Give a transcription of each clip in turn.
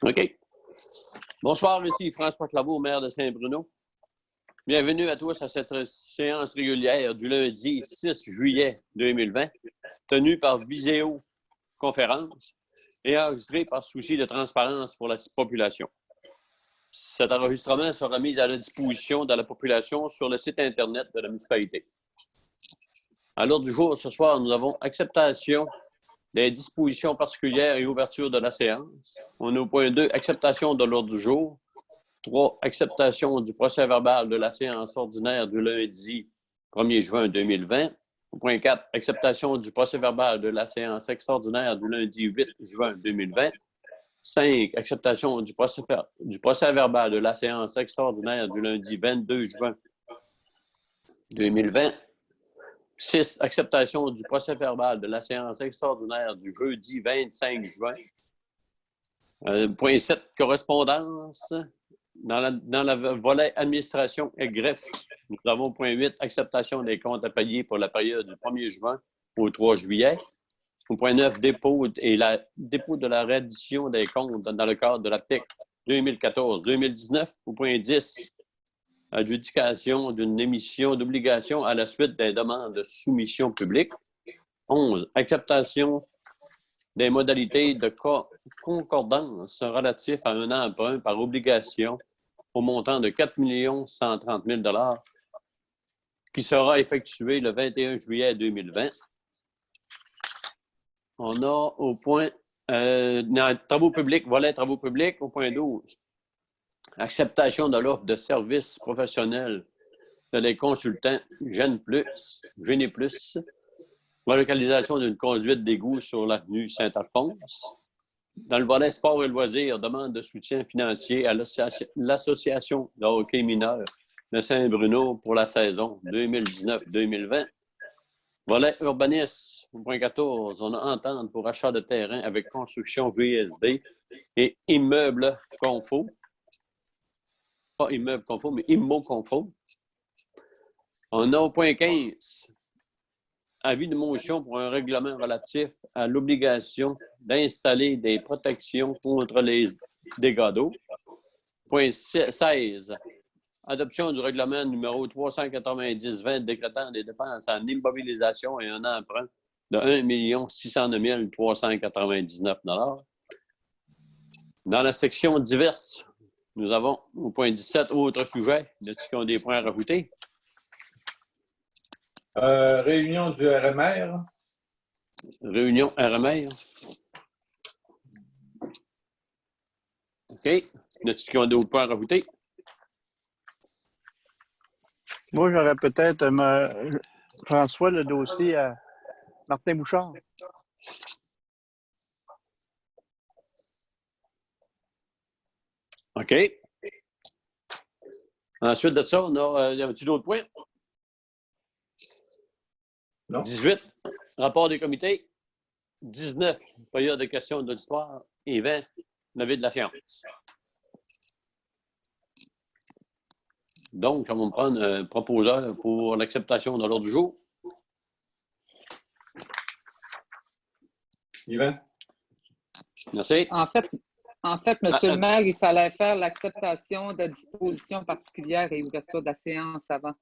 OK. Bonsoir, ici François Claveau, maire de Saint-Bruno. Bienvenue à tous à cette séance régulière du lundi 6 juillet 2020, tenue par visioconférence et enregistrée par souci de transparence pour la population. Cet enregistrement sera mis à la disposition de la population sur le site Internet de la municipalité. À l'ordre du jour, ce soir, nous avons acceptation des dispositions particulières et ouverture de la séance. On est au point 2, acceptation de l'ordre du jour. 3, acceptation du procès-verbal de la séance ordinaire du lundi 1er juin 2020. Au point 4, acceptation du procès-verbal de la séance extraordinaire du lundi 8 juin 2020. 5, acceptation du procès-verbal de la séance extraordinaire du lundi 22 juin 2020. 6, acceptation du procès-verbal de la séance extraordinaire du jeudi 25 juin. Point 7, correspondance. Dans le volet administration et greffe, nous avons point 8, acceptation des comptes à payer pour la période du 1er juin au 3 juillet. Au point 9, dépôt de la reddition des comptes dans le cadre de la TEC 2014-2019. Au point 10, adjudication d'une émission d'obligation à la suite des demandes de soumission publique. 11, acceptation des modalités de concordance relatifs à un emprunt par obligation au montant de 4 130 000 $ qui sera effectué le 21 juillet 2020. On a au point travaux publics, volet travaux publics, au point 12, acceptation de l'offre de services professionnels de les consultants Génie Plus, relocalisation d'une conduite d'égout sur l'avenue Saint-Alphonse. Dans le volet sport et loisirs, demande de soutien financier à l'association de hockey mineur de Saint-Bruno pour la saison 2019-2020. Volet urbanisme, point 14, on a entente pour achat de terrain avec construction VSD et immeuble Confo. Pas immeuble Confo, mais Immo Confo. On a au point 15, avis de motion pour un règlement relatif à l'obligation d'installer des protections contre les dégâts d'eau. Point 16, adoption du règlement numéro 390-20 décrétant des dépenses en immobilisation et un emprunt de 1 609 399 $. Dans la section diverses, nous avons au point 17, autres sujets. Y a-t-il qui ont des points à rajouter? Réunion du RMR. Réunion RMR. OK. Y a-t-il qui ont des points à rajouter? Moi, j'aurais peut-être, François, le dossier à Martin Bouchard. OK. Ensuite de ça, on a, y a-t-il d'autres points? Non. 18, rapport des comités. 19, période de questions de l'histoire. Et 20, levé de la science. Donc, on va prendre un proposeur pour l'acceptation de l'ordre du jour. Yvan? Merci. En fait, Monsieur le maire, il fallait faire l'acceptation de dispositions particulières et ouverture de la séance avant.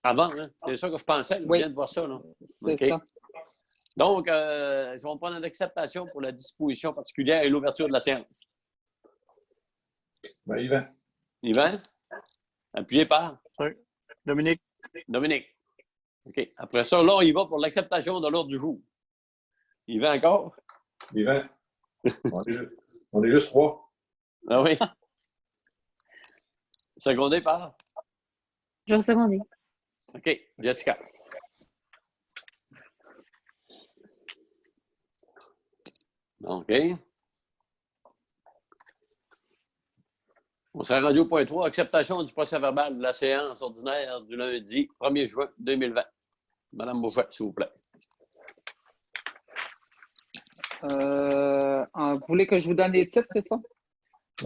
Avant, hein? C'est ça que je pensais. Je viens de voir ça. C'est ça. Donc, on va prendre une acceptation pour la disposition particulière et l'ouverture de la séance. Ben, Yvan. Yvan? Appuyé par? Oui. Dominique. Dominique. OK. Après ça, là, on y va pour l'acceptation de l'ordre du jour. Yvan encore? Yvan. On est juste 3. Ah oui. Secondé par? Je vais seconder. OK. Jessica. OK. On s'est rendu au point 3, acceptation du procès-verbal de la séance ordinaire du lundi 1er juin 2020. Madame Bourget, s'il vous plaît. Vous voulez que je vous donne les titres, c'est ça?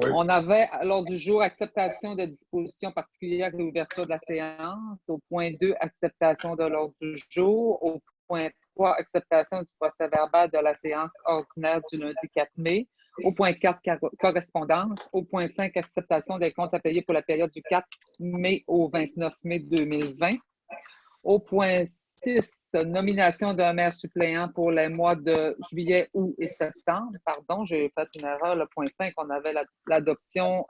Oui. On avait à l'ordre du jour acceptation de dispositions particulières et ouverture de la séance. Au point 2, acceptation de l'ordre du jour. Au point 3, acceptation du procès-verbal de la séance ordinaire du lundi 4 mai. Au point 4, correspondance. Au point 5, acceptation des comptes à payer pour la période du 4 mai au 29 mai 2020. Au point 6, nomination d'un maire suppléant pour les mois de juillet, août et septembre. Pardon, j'ai fait une erreur. Le point 5, on avait l'adoption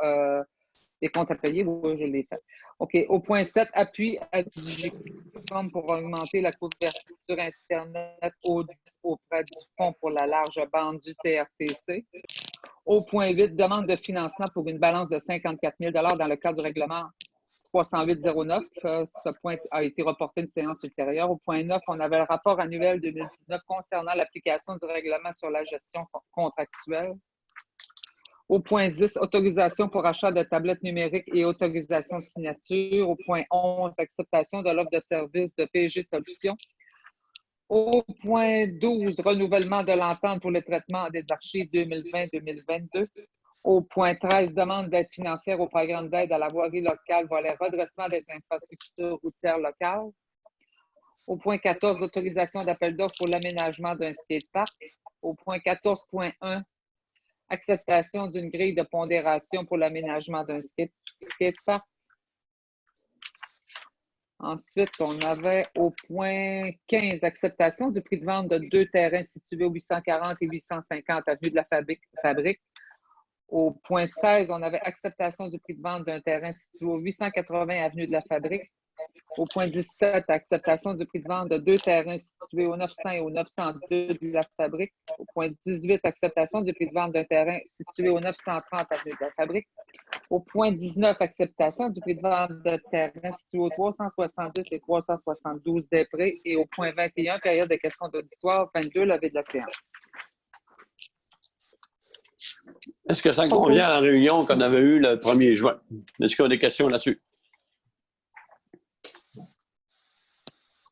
des comptes à payer. Oui, je l'ai fait. OK. Au point 7, appui à Digicom pour augmenter la couverture Internet auprès du Fonds pour la large bande du CRTC. Au point 8, demande de financement pour une balance de 54 000 dans le cadre du règlement 308-09. Ce point a été reporté une séance ultérieure. Au point 9, on avait le rapport annuel 2019 concernant l'application du règlement sur la gestion contractuelle. Au point 10, autorisation pour achat de tablettes numériques et autorisation de signature. Au point 11, acceptation de l'offre de service de PG Solutions. Au point 12, renouvellement de l'entente pour le traitement des archives 2020-2022. Au point 13, demande d'aide financière au programme d'aide à la voirie locale, volet redressement des infrastructures routières locales. Au point 14, autorisation d'appel d'offres pour l'aménagement d'un skatepark. Au point 14.1, acceptation d'une grille de pondération pour l'aménagement d'un skatepark. Ensuite, on avait au point 15, acceptation du prix de vente de 2 terrains situés au 840 et 850 avenue de la Fabrique. Au point 16, on avait acceptation du prix de vente d'un terrain situé au 880 avenue de la Fabrique. Au point 17, acceptation du prix de vente de 2 terrains situés au 900 et au 902 de la Fabrique. Au point 18, acceptation du prix de vente d'un terrain situé au 930 avenue de la Fabrique. Au point 19, acceptation du prix de vente de terrain situé au 370 et 372 des Prés. Et au point 21, période de questions d'auditoire, 22, levée de la séance. Est-ce que ça convient à la réunion qu'on avait eue le 1er juin? Est-ce qu'il y a des questions là-dessus?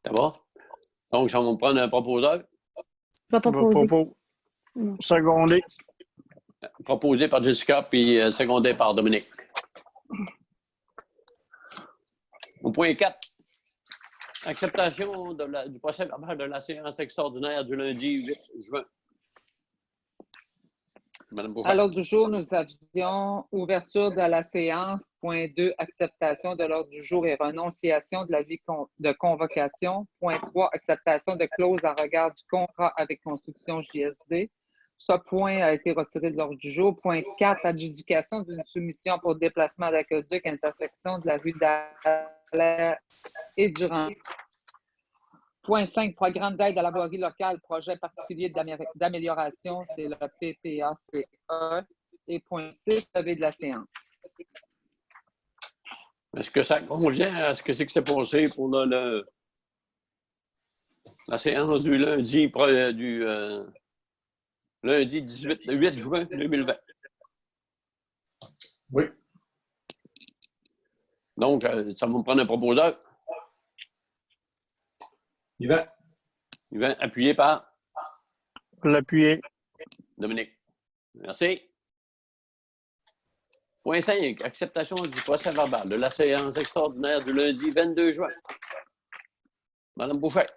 D'abord. Donc, ça va me prendre un proposeur. Je vais pas proposer. Secondé. Proposé par Jessica, puis secondé par Dominique. Au point 4, acceptation du procès verbal de la séance extraordinaire du lundi 8 juin. Madame Bouffet. À l'ordre du jour, nous avions ouverture de la séance. Point 2, acceptation de l'ordre du jour et renonciation de l'avis de convocation. Point 3, acceptation de clause en regard du contrat avec Construction JSD. Ce point a été retiré de l'ordre du jour. Point 4, adjudication d'une soumission pour déplacement d'aqueduc intersection de la rue d'Alaire et Durand. Point 5, programme d'aide à la voirie locale, projet particulier d'amélioration, c'est le PPACE. Et point 6, levée de la séance. Est-ce que ça convient à ce que c'est que c'est passé pour la séance du lundi, lundi 8 juin 2020? Oui. Donc, ça va me prendre un proposeur. Yvan. Yvan, appuyé par L'appuyer. Dominique. Merci. Point 5, acceptation du procès verbal de la séance extraordinaire du lundi 22 juin. Madame Bouffet.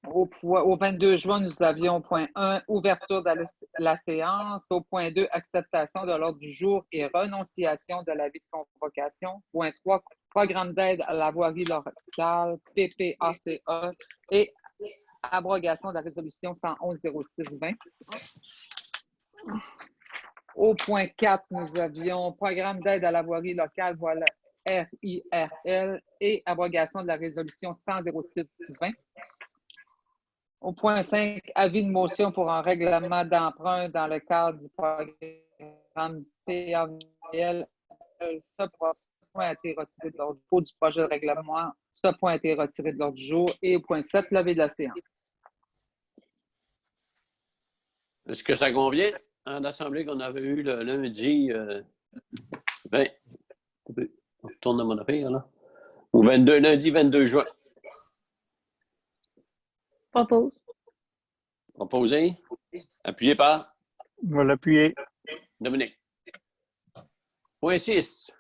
Au 22 juin, nous avions point 1, ouverture de la séance. Au point 2, acceptation de l'ordre du jour et renonciation de l'avis de convocation. Point 3, programme d'aide à la voirie locale, PPACE, et abrogation de la résolution 111-06-20. Au point 4, nous avions programme d'aide à la voirie locale, voilà RIRL, et abrogation de la résolution 100-06-20. Au point 5, avis de motion pour un règlement d'emprunt dans le cadre du programme PAVL. Ce point a été retiré de l'ordre du jour du projet de règlement. Ce point a été retiré de l'ordre du jour. Et au point 7, levée de la séance. Est-ce que ça convient à l'Assemblée qu'on avait eue le lundi 20? On retourne à mon affaire, là. Lundi 22 juin. Propose. Proposé. Appuyé par Je vais l'appuyer. Dominique. Point 6.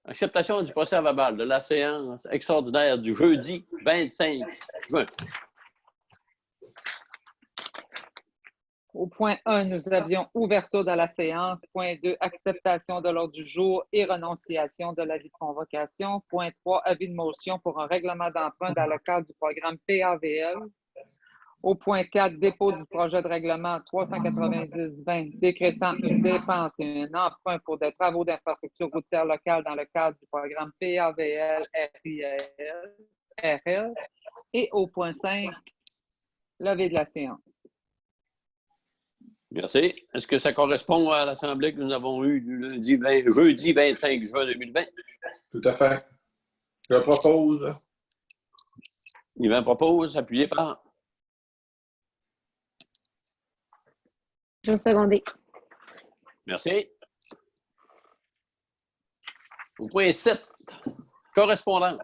Acceptation du procès verbal de la séance extraordinaire du jeudi 25 juin. Au point 1, nous avions ouverture de la séance. Point 2, acceptation de l'ordre du jour et renonciation de l'avis de convocation. Point 3, avis de motion pour un règlement d'emprunt dans le cadre du programme PAVL. Au point 4, dépôt du projet de règlement 390-20 décrétant une dépense et un emprunt pour des travaux d'infrastructure routière locale dans le cadre du programme PAVL-RIL. Et au point 5, levée de la séance. Merci. Est-ce que ça correspond à l'Assemblée que nous avons eue jeudi 25 juin 2020? Tout à fait. Je propose. Yvan propose, appuyé par. Je vais seconder. Merci. Au point 7, correspondance.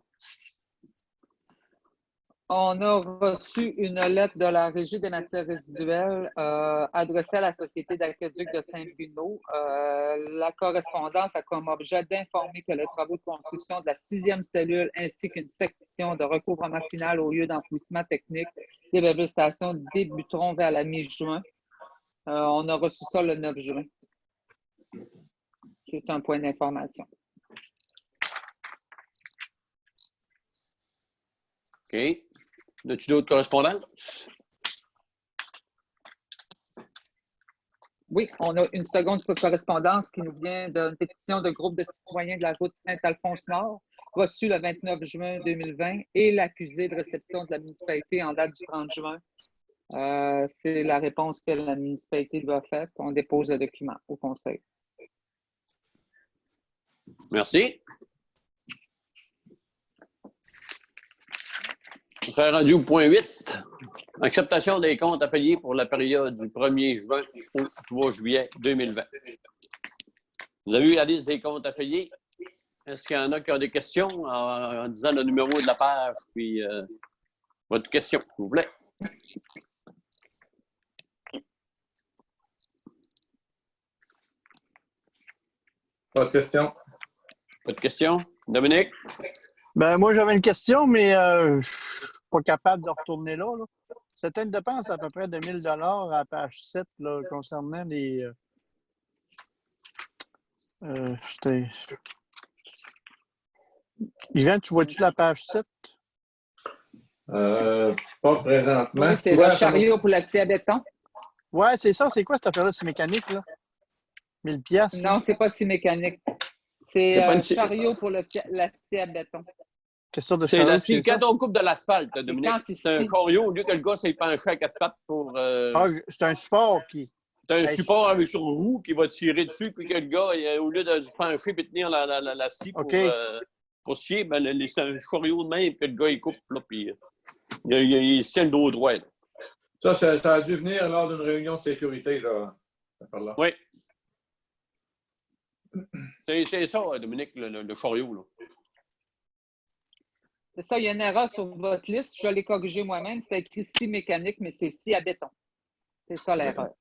On a reçu une lettre de la Régie des matières résiduelles adressée à la Société d'aqueduc de Saint-Bruno. La correspondance a comme objet d'informer que les travaux de construction de la 6e cellule ainsi qu'une section de recouvrement final au lieu d'enfouissement technique des bébés stations débuteront vers la mi-juin. On a reçu ça le 9 juin. C'est un point d'information. OK. As-tu d'autres correspondances? Oui, on a une seconde correspondance qui nous vient d'une pétition de groupe de citoyens de la route Saint-Alphonse-Nord, reçue le 29 juin 2020, et l'accusé de réception de la municipalité en date du 30 juin. C'est la réponse que la municipalité lui a faite. On dépose le document au conseil. Merci. On serait rendu au point 8. Acceptation des comptes à payer pour la période du 1er juin au 3 juillet 2020. Vous avez eu la liste des comptes à payer. Est-ce qu'il y en a qui ont des questions en disant le numéro de la page puis votre question, s'il vous plaît? Pas de question. Pas de questions? Dominique? Ben, moi, j'avais une question, mais je ne suis pas capable de retourner là. C'était une dépense à peu près de 1 000 à la page 7 là, concernant les. Yvan, tu vois-tu la page 7? Pas présentement. Oui, c'est le chariot pour la scie à béton. Ouais, c'est ça. C'est quoi cette affaire-là? C'est mécanique, là? 1000 piastres? Non, c'est pas si mécanique. C'est un chariot pour la scie à béton. Quelle sorte de C'est chariot, la scie. Quand on coupe de l'asphalte, Dominique, c'est un chariot au lieu que le gars s'est penché à 4 pattes pour. Ah, c'est un support qui. C'est un support avec sur une roue qui va tirer dessus, puis que le gars, au lieu de se pencher et tenir la scie pour scier, ben, c'est un chariot de même que le gars il coupe, là, puis il tient le dos droit. Là. Ça a dû venir lors d'une réunion de sécurité, là. Oui. C'est ça, Dominique, le chariot, là. C'est ça, il y a une erreur sur votre liste. Je l'ai corrigé moi-même. C'est écrit scie mécanique, mais c'est scie à béton. C'est ça l'erreur.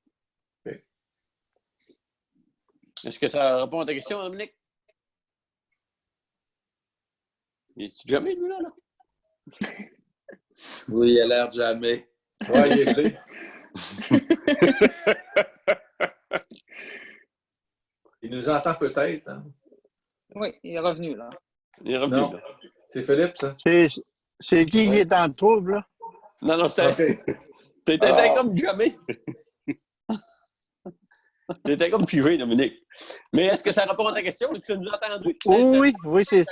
Okay. Est-ce que ça répond à ta question, Dominique? Est-ce jamais, lui, là? Oui, il a l'air de jamais. Oui, il est clé. Il nous entend peut-être. Hein? Oui, il est revenu, là. Il est revenu, non. Là. C'est Philippe, ça? C'est qui est en trouble, là? Non, c'était... T'étais comme jamais. T'étais comme figé, Dominique. Mais est-ce que ça répond à ta question? Tu nous as entendu? Oui, c'est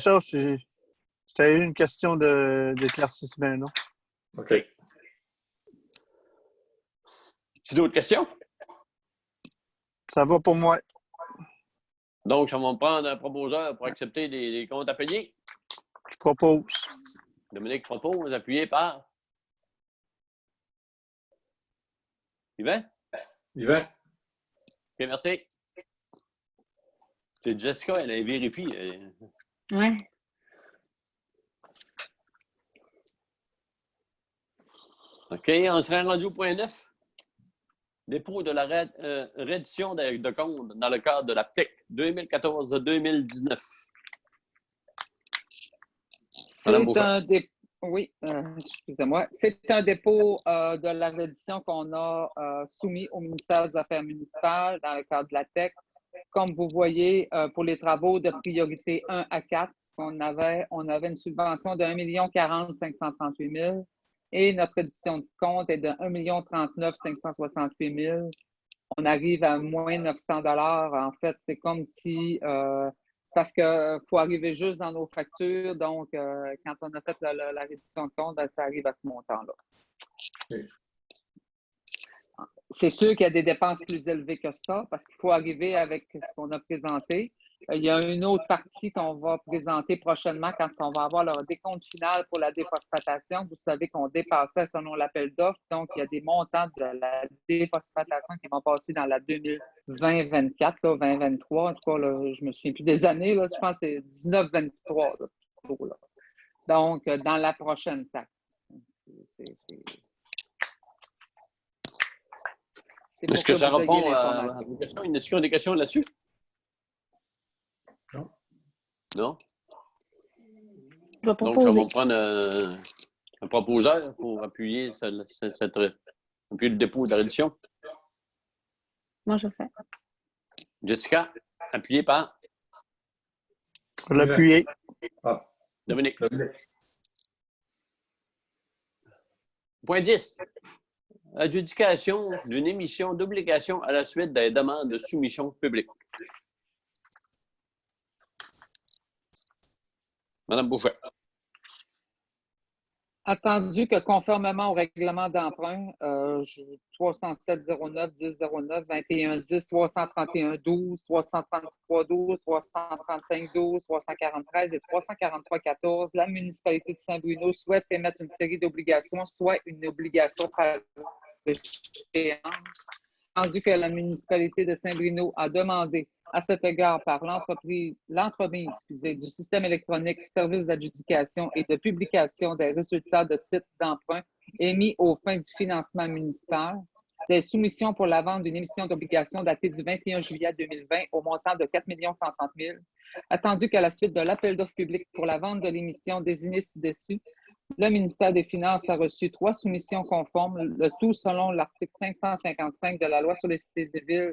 ça. C'était une question d'éclaircissement, là. OK. Tu as d'autres questions? Ça va pour moi. Donc, on va prendre un proposeur pour accepter les comptes à payer. Je propose. Dominique propose, appuyé par... Yvan? Yvan? OK, merci. C'est Jessica, elle vérifie. Ouais. OK, on serait rendu au point 9. Dépôt de la reddition de compte dans le cadre de la PTEC 2014-2019. Oui, excusez-moi. C'est un dépôt de la reddition qu'on a soumis au ministère des Affaires municipales dans le cadre de la TEC. Comme vous voyez, pour les travaux de priorité 1 à 4, on avait une subvention de 1 40 538 000 et notre reddition de compte est de 1 39 568 000. On arrive à moins 900 $. En fait, c'est comme si parce qu'il faut arriver juste dans nos factures. Donc, quand on a fait la reddition de compte, ben, ça arrive à ce montant-là. Oui. C'est sûr qu'il y a des dépenses plus élevées que ça parce qu'il faut arriver avec ce qu'on a présenté. Il y a une autre partie qu'on va présenter prochainement quand on va avoir le décompte final pour la déphosphatation. Vous savez qu'on dépassait selon l'appel d'offres. Donc, il y a des montants de la déphosphatation qui vont passer dans la 2020-24, 2023. En tout cas, là, je ne me souviens plus des années. Là, je pense que c'est 19-23. Donc, dans la prochaine taxe. Est-ce que ça répond à vos questions? Il y a des questions là-dessus? Non. Non? Je vais Donc, proposer. ça va prendre un proposeur pour appuyer appuyer le dépôt de la reddition. Moi, je fais. Jessica, appuyé par L'appuyer. Ah, Dominique. Dominique. Point 10. Adjudication d'une émission d'obligation à la suite des demandes de soumission publique. Madame Boucher. Attendu que conformément au règlement d'emprunt 307-09, 10-09, 21-10, 331-12, 333-12, 335-12, 343 et 343-14, la municipalité de Saint-Bruno souhaite émettre une série d'obligations, soit une obligation par échéance. Attendu que la municipalité de Saint-Bruno a demandé à cet égard par l'entremise du système électronique service d'adjudication et de publication des résultats de titres d'emprunt émis aux fins du financement municipal, des soumissions pour la vente d'une émission d'obligations datée du 21 juillet 2020 au montant de 4 130 000, attendu qu'à la suite de l'appel d'offres public pour la vente de l'émission désignée ci-dessus, le ministère des Finances a reçu 3 soumissions conformes, le tout selon l'article 555 de la Loi sur les cités et villes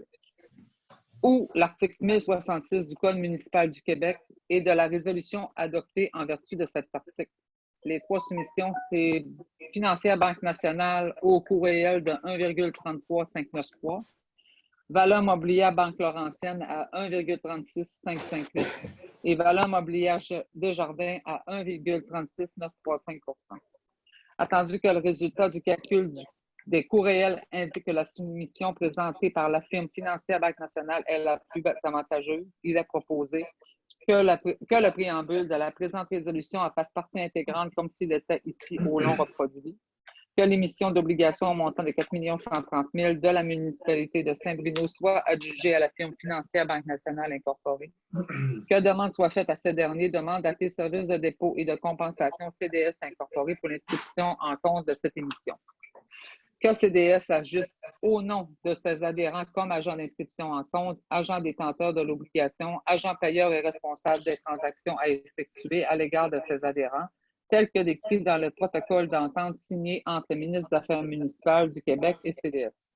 ou l'article 1066 du Code municipal du Québec et de la résolution adoptée en vertu de cet article. Les 3 soumissions, c'est Financière Banque nationale au coût réel de 1,33593, Valeur mobilière Banque Laurentienne à 1,36558 et Valeur mobilière Desjardins à 1,36935 %. Attendu que le résultat du calcul des coûts réels indique que la soumission présentée par la firme financière Banque nationale est la plus avantageuse, il est proposé que le préambule de la présente résolution en fasse partie intégrante comme s'il était ici au long reproduit, que l'émission d'obligations au montant de 4 130 000 de la municipalité de Saint-Bruno soit adjugée à la firme financière Banque nationale incorporée, que demande soit faite à ce dernier, demande à tes services de dépôt et de compensation CDS incorporé pour l'inscription en compte de cette émission. Que CDS agisse au nom de ses adhérents comme agent d'inscription en compte, agent détenteur de l'obligation, agent payeur et responsable des transactions à effectuer à l'égard de ses adhérents, tel que décrit dans le protocole d'entente signé entre le ministre des Affaires municipales du Québec et CDS.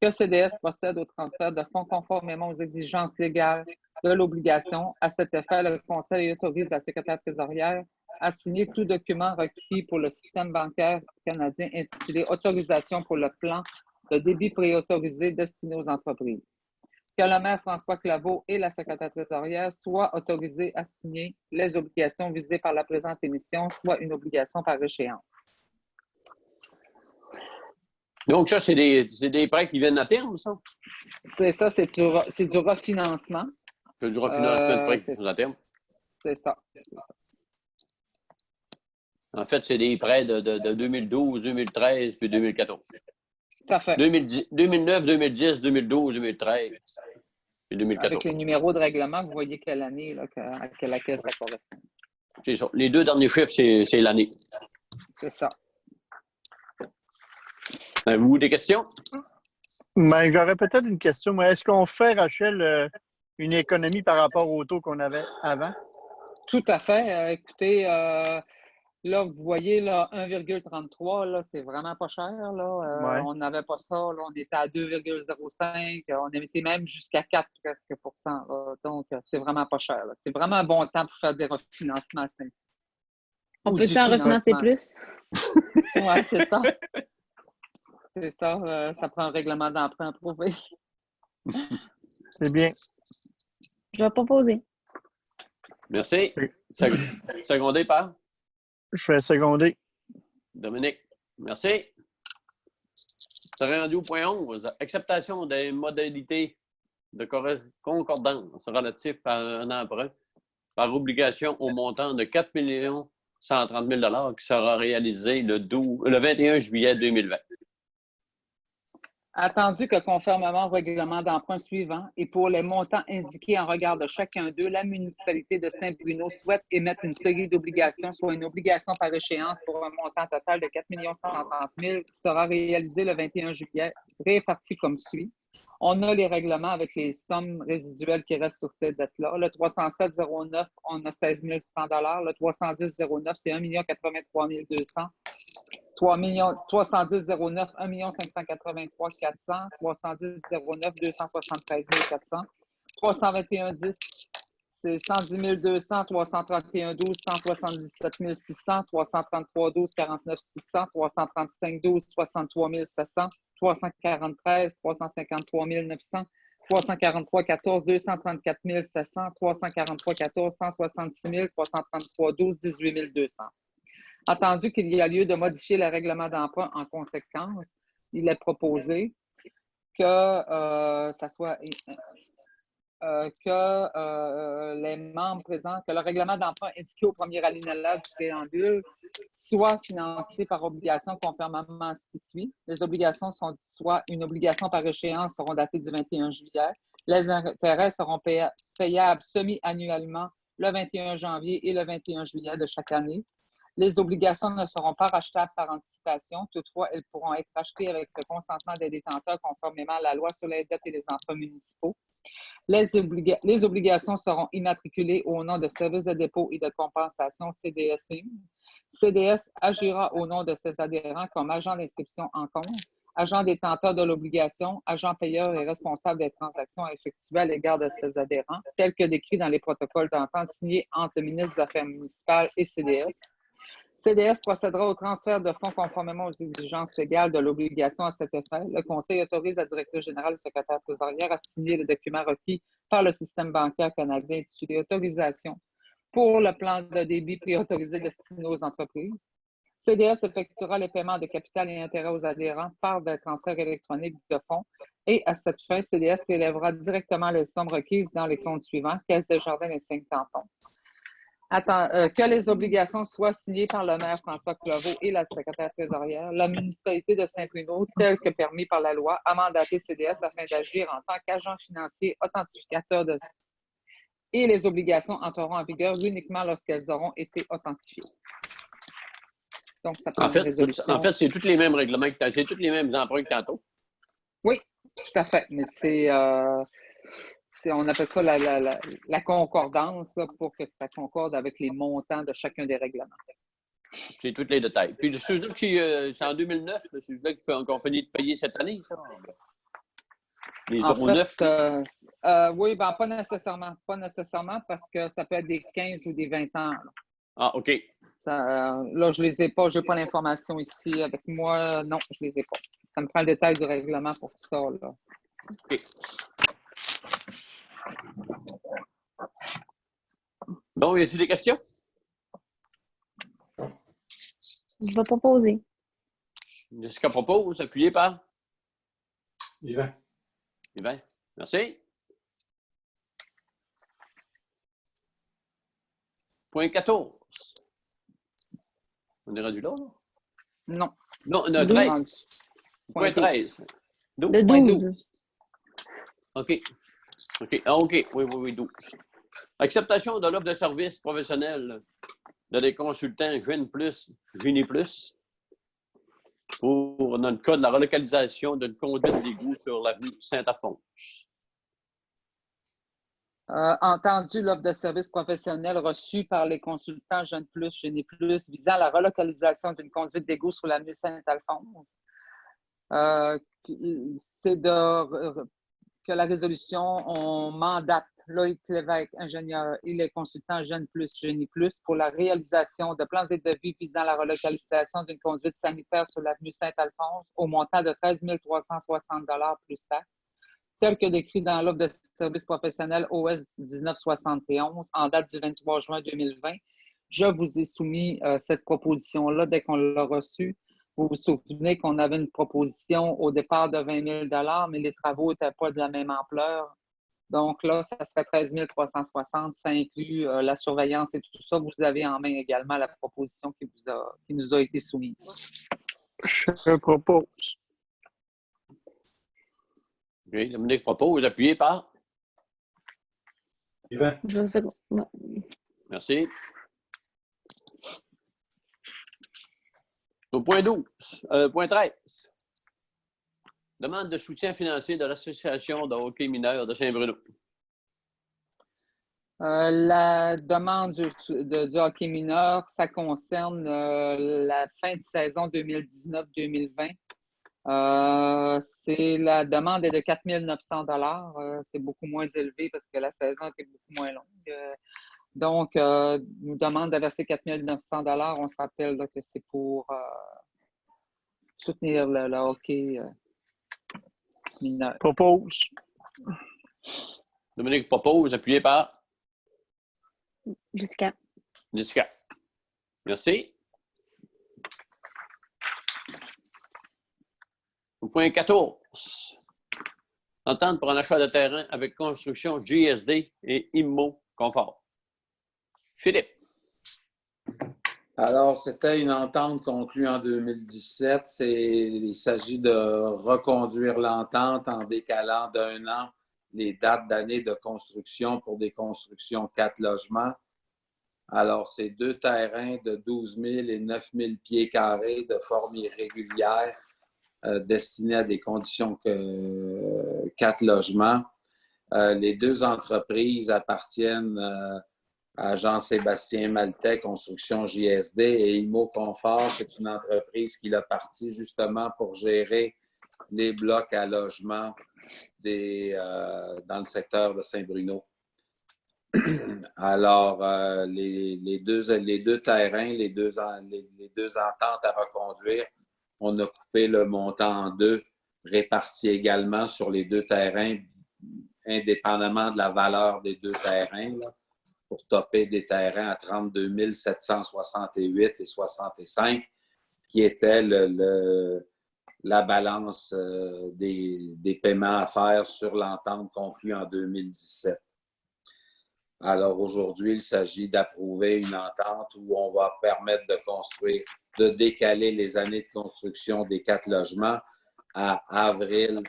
Que CDS procède au transfert de fonds conformément aux exigences légales de l'obligation. À cet effet, le Conseil autorise la secrétaire trésorière à signer tout document requis pour le système bancaire canadien intitulé « Autorisation pour le plan de débit préautorisé destiné aux entreprises ». Que le maire François Claveau et la secrétaire trésorière soient autorisés à signer les obligations visées par la présente émission, soit une obligation par échéance. Donc, ça, c'est des prêts qui viennent à terme, ça? C'est ça, c'est du refinancement. C'est du refinancement de prêts qui viennent à terme? C'est ça. En fait, c'est des prêts de 2012, 2013 puis 2014. Tout à fait. 2009, 2010, 2012, 2013 et 2014. Avec les numéros de règlement, vous voyez quelle année, là, à laquelle ça correspond. C'est ça. Les 2 derniers chiffres, c'est l'année. C'est ça. Avez-vous des questions? Ben, j'aurais peut-être une question. Moi, est-ce qu'on fait, Rachel, une économie par rapport au taux qu'on avait avant? Tout à fait. Écoutez, Là, vous voyez, là, 1,33, là, c'est vraiment pas cher. Là. Ouais. On n'avait pas ça. Là, on était à 2,05. On était même jusqu'à 4 presque %. Là. Donc, c'est vraiment pas cher. Là. C'est vraiment un bon temps pour faire des refinancements à ce temps-ci. On Ou peut du en refinancer financement. plus? Oui, c'est ça. C'est ça. Ça prend un règlement d'emprunt approuvé. C'est bien. Je vais proposer. Merci. Oui. Secondé par Je vais seconder. Dominique. Merci. Ça rendu au point 11. Acceptation des modalités de concordance relatif à un emprunt par obligation au montant de 4 130 000 qui sera réalisé le 21 juillet 2020. Attendu que conformément au règlement d'emprunt suivant et pour les montants indiqués en regard de chacun d'eux, la municipalité de Saint-Bruno souhaite émettre une série d'obligations, soit une obligation par échéance pour un montant total de 4 130 000 qui sera réalisé le 21 juillet, réparti comme suit. On a les règlements avec les sommes résiduelles qui restent sur ces dettes-là. Le 307,09, on a 16 100 $. Le 310,09, c'est 1 83 200. 310,09, 1 583 400, 310,09, 273 400, 321,10, c'est 110 200, 331,12, 177 600, 333,12, 49 600, 335,12, 63 700, 343, 353 900, 343,14, 234 700, 343,14, 166 000, 333,12, 18 200. Attendu qu'il y a lieu de modifier le règlement d'emprunt en conséquence, il est proposé que ça soit les membres présents, que le règlement d'emprunt indiqué au premier alinéa du préambule soit financé par obligation conformément à ce qui suit. Les obligations sont soit une obligation par échéance seront datées du 21 juillet. Les intérêts seront payables semi-annuellement le 21 janvier et le 21 juillet de chaque année. Les obligations ne seront pas rachetables par anticipation. Toutefois, elles pourront être rachetées avec le consentement des détenteurs conformément à la loi sur les dettes et les emprunts municipaux. Les obligations seront immatriculées au nom de Service de dépôt et de compensation CDS. CDS agira au nom de ses adhérents comme agent d'inscription en compte, agent détenteur de l'obligation, agent payeur et responsable des transactions effectuées à l'égard de ses adhérents, tels que décrits dans les protocoles d'entente signés entre le ministre des Affaires municipales et CDS. CDS procédera au transfert de fonds conformément aux exigences légales de l'obligation à cet effet. Le Conseil autorise la directrice générale et le secrétaire trésorière à signer le document requis par le système bancaire canadien intitulé Autorisation pour le plan de débit préautorisé destiné aux entreprises. CDS effectuera les paiements de capital et intérêts aux adhérents par des transferts électroniques de fonds et à cette fin, CDS prélèvera directement les sommes requises dans les comptes suivants, Caisse des Jardins et 5 cantons. Que les obligations soient signées par le maire François Cloveau et la secrétaire trésorière, la municipalité de Saint-Bruno, tel que permis par la loi, a mandaté CDS afin d'agir en tant qu'agent financier authentificateur de et les obligations entreront en vigueur uniquement lorsqu'elles auront été authentifiées. Donc, ça prend une résolution. En fait, c'est tous les mêmes règlements, c'est tous les mêmes emprunts que tantôt. Oui, tout à fait. Mais on appelle ça la concordance là, pour que ça concorde avec les montants de chacun des règlements. C'est tous les détails. Puis celui-là, c'est en 2009, celui-là qu'on finit de payer cette année, ça? Les 0,9? Oui, ben, pas nécessairement. Pas nécessairement parce que ça peut être des 15 ou des 20 ans. Là. Ah, OK. Là, je ne les ai pas. Je n'ai pas l'information ici avec moi. Non, je ne les ai pas. Ça me prend le détail du règlement pour ça. Là. OK. Bon, y a-t-il des questions? Je vais proposer. Jessica propose, appuyé par? Yvan. Yvan. Merci. Point 14. On est rendu là, là? Non. Non, on a 12. 13. Point 13. 12. Le Point 12. OK. OK. Ah, OK. Oui, 12. Acceptation de l'offre de service professionnel de des consultants Génie Plus pour, dans le cas de la relocalisation d'une conduite d'égout sur l'avenue Saint-Alphonse. Entendu l'offre de services professionnels reçue par les consultants Jeunes Plus, Génie Plus, visant la relocalisation d'une conduite d'égout sur l'avenue Saint-Alphonse. C'est que la résolution, on mandate Loïc Lévesque, ingénieur, et les consultants Jeunes Plus, Génie Plus pour la réalisation de plans et devis visant la relocalisation d'une conduite sanitaire sur l'avenue Saint-Alphonse au montant de 13 360 plus taxes, tel que décrit dans l'offre de services professionnels OS 1971 en date du 23 juin 2020. Je vous ai soumis cette proposition-là dès qu'on l'a reçue. Vous vous souvenez qu'on avait une proposition au départ de 20 000 mais les travaux n'étaient pas de la même ampleur. Donc là, ça serait 13 360. Ça inclut la surveillance et tout ça. Vous avez en main également la proposition qui nous a été soumise. Je propose. OK, Dominique propose, appuyé par. Yvan. Je sais pas. Ouais. Merci. Au point 12, point 13. Demande de soutien financier de l'Association de hockey mineur de Saint-Bruno. La demande du hockey mineur, ça concerne la fin de saison 2019-2020. La demande est de 4 900 $. C'est beaucoup moins élevé parce que la saison était beaucoup moins longue. Donc, nous demande de verser 4 900 $. On se rappelle là, que c'est pour soutenir le hockey mineur. Propose. Dominique propose, appuyé par Jessica. Jessica. Merci. Au point 14. Entente pour un achat de terrain avec construction JSD et Immo Confort. Philippe. Alors, c'était une entente conclue en 2017. Il s'agit de reconduire l'entente en décalant d'1 an les dates d'année de construction pour des constructions 4 logements. Alors, c'est 2 terrains de 12 000 et 9 000 pieds carrés de forme irrégulière destinés à des conditions que 4 logements. Les 2 entreprises appartiennent à Jean-Sébastien Maltais, Construction JSD, et Immo Confort, c'est une entreprise qui l'a partie justement pour gérer les blocs à logement dans le secteur de Saint-Bruno. Alors, les deux terrains, les deux ententes à reconduire, on a coupé le montant en 2, répartis également sur les 2 terrains, indépendamment de la valeur des 2 terrains, là, pour topper des terrains à 32 768 et 65, qui était la balance des paiements à faire sur l'entente conclue en 2017. Alors aujourd'hui, il s'agit d'approuver une entente où on va permettre de décaler les années de construction des 4 logements à avril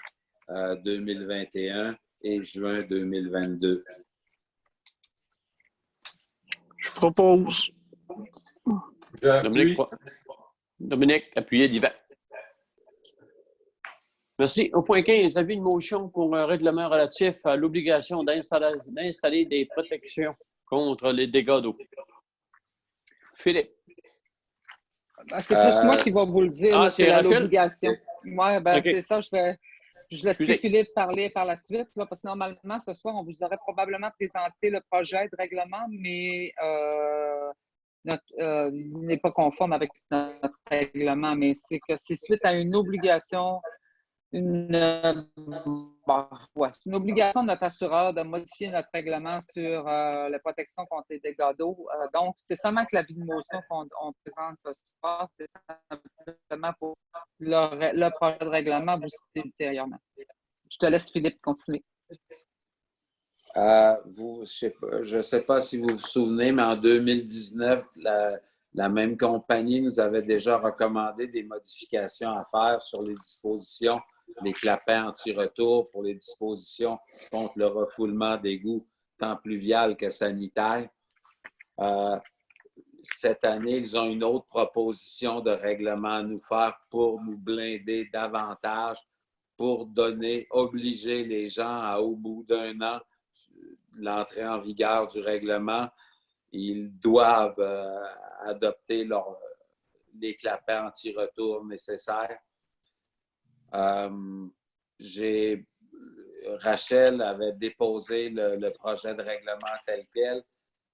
2021 et juin 2022. Je propose. Dominique, appuyé d'Yvan. Merci. Au point 15, avis de motion pour un règlement relatif à l'obligation d'installer des protections contre les dégâts d'eau. Philippe. C'est plus moi qui va vous le dire. C'est l'obligation. Oui, Okay. C'est ça. Je laisserai Philippe parler par la suite, là, parce que normalement, ce soir, on vous aurait probablement présenté le projet de règlement, mais il n'est pas conforme avec notre règlement. Mais c'est que c'est suite à une obligation, c'est une obligation de notre assureur de modifier notre règlement sur la protection contre les dégâts d'eau. Donc, c'est seulement que l'avis de motion qu'on présente ce soir, c'est simplement pour le projet de règlement vous citer ultérieurement. Je te laisse, Philippe, continuer. Je ne sais pas si vous vous souvenez, mais en 2019, la même compagnie nous avait déjà recommandé des modifications à faire sur les dispositions, les clapets anti-retour pour les dispositions contre le refoulement d'égouts, tant pluvial que sanitaire. Cette année, ils ont une autre proposition de règlement à nous faire pour nous blinder davantage, pour obliger les gens à, au bout d'1 an, l'entrée en vigueur du règlement, ils doivent adopter les clapets anti-retour nécessaires. Rachel avait déposé le projet de règlement tel quel,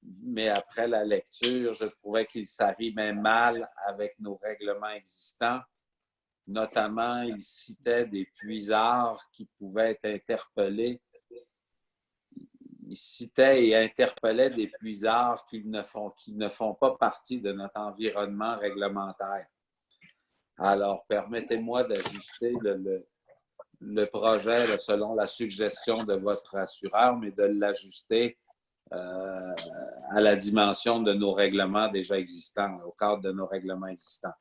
mais après la lecture, je trouvais qu'il s'arrimait mal avec nos règlements existants. Notamment, il citait des puisards qui pouvaient être interpellés. Il citait et interpellait des puisards qui ne font pas partie de notre environnement réglementaire. Alors, permettez-moi d'ajuster le projet là, selon la suggestion de votre assureur, mais de l'ajuster à la dimension de nos règlements déjà existants, au cadre de nos règlements existants.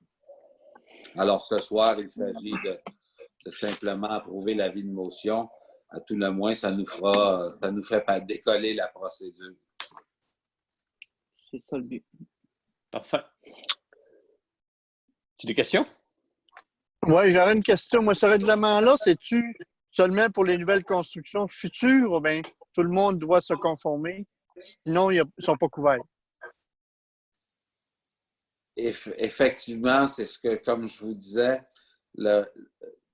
Alors, ce soir, il s'agit de simplement approuver l'avis de motion. À tout le moins, ça nous fait pas décoller la procédure. C'est ça le but. Parfait. Tu as des questions? Oui, j'aurais une question. Moi, ce règlement-là, c'est-tu seulement pour les nouvelles constructions futures ou bien tout le monde doit se conformer? Sinon, ils ne sont pas couverts. Effectivement, c'est ce que, comme je vous disais,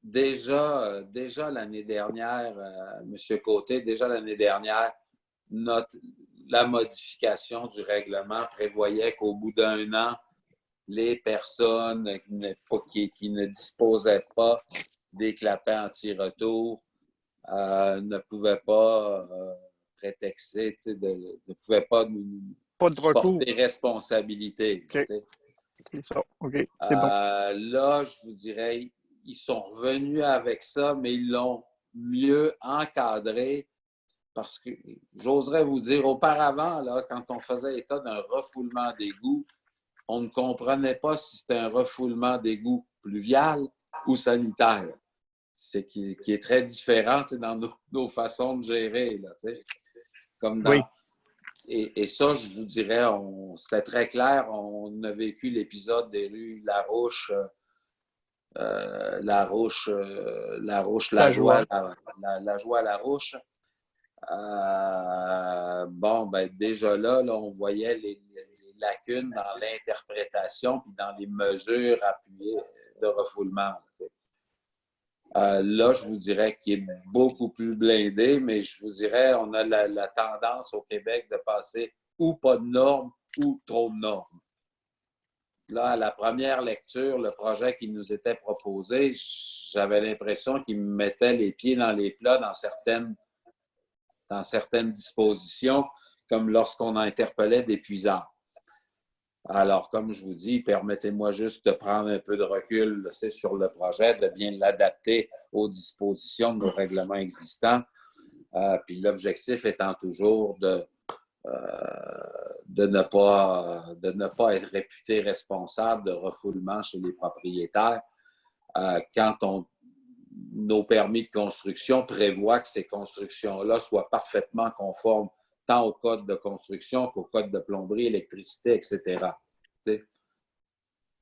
déjà l'année dernière, M. Côté, déjà l'année dernière, la modification du règlement prévoyait qu'au bout d'1 an, les personnes qui ne disposaient pas des clapets anti-retour ne pouvaient pas prétexter, ne pouvaient pas Pas de recours. porter responsabilité. Okay. C'est ça. OK. C'est bon. Là, je vous dirais, ils sont revenus avec ça, mais ils l'ont mieux encadré parce que, j'oserais vous dire, auparavant, là, quand on faisait état d'un refoulement d'égout, on ne comprenait pas si c'était un refoulement d'égout pluvial ou sanitaire. C'est qui est très différent dans nos façons de gérer. Là, comme dans... Oui. Et ça, je vous dirais, c'était très clair. On a vécu l'épisode des rues Larouche, La Joie, Larouche. Bon, ben déjà là, on voyait les lacunes dans l'interprétation puis dans les mesures appuyées de refoulement. Là, je vous dirais qu'il est beaucoup plus blindé, mais je vous dirais, on a la tendance au Québec de passer ou pas de normes ou trop de normes. Là, à la première lecture, le projet qui nous était proposé, j'avais l'impression qu'il me mettait les pieds dans les plats dans certaines dispositions, comme lorsqu'on interpellait des puisards. Alors, comme je vous dis, permettez-moi juste de prendre un peu de recul sur le projet, de bien l'adapter aux dispositions de nos règlements existants. Puis l'objectif étant toujours de ne pas être réputé responsable de refoulement chez les propriétaires quand nos permis de construction prévoient que ces constructions-là soient parfaitement conformes tant au code de construction qu'au code de plomberie, électricité, etc.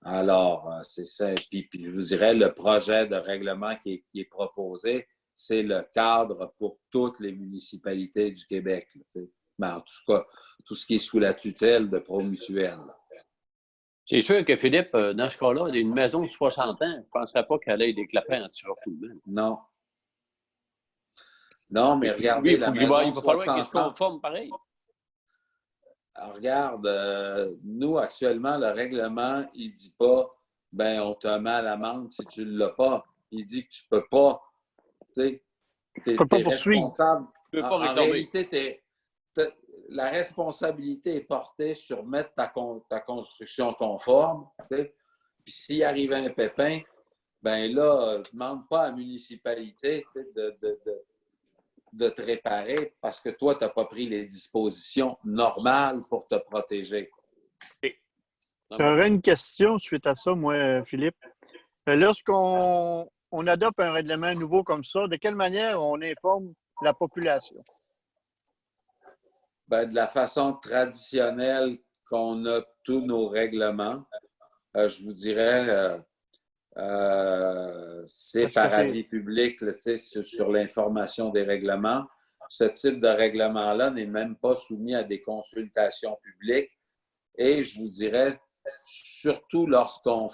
Alors, c'est ça. Puis je vous dirais, le projet de règlement qui est proposé, c'est le cadre pour toutes les municipalités du Québec. Mais en tout cas, tout ce qui est sous la tutelle de Promutuelle. C'est sûr que Philippe, dans ce cas-là, une maison de 60 ans, je ne penserais pas qu'elle ait des clapets anti-refoulement. Non. Non, mais regardez, il va falloir qu'il se conforme pareil. Alors, regarde, nous, actuellement, le règlement, il ne dit pas « ben on te met à l'amende si tu ne l'as pas ». Il dit que tu ne peux pas. Tu sais, tu es responsable. Tu peux pas en réalité, la responsabilité est portée sur mettre ta construction conforme. Puis s'il arrive un pépin, ben là, ne demande pas à la municipalité de te réparer parce que toi, tu n'as pas pris les dispositions normales pour te protéger. J'aurais une question suite à ça, moi, Philippe. Lorsqu'on adopte un règlement nouveau comme ça, de quelle manière on informe la population? Ben, de la façon traditionnelle qu'on a tous nos règlements, je vous dirais, c'est par avis public sur l'information des règlements. ce type de règlement-là n'est même pas soumis à des consultations publiques. Et je vous dirais, surtout lorsqu'on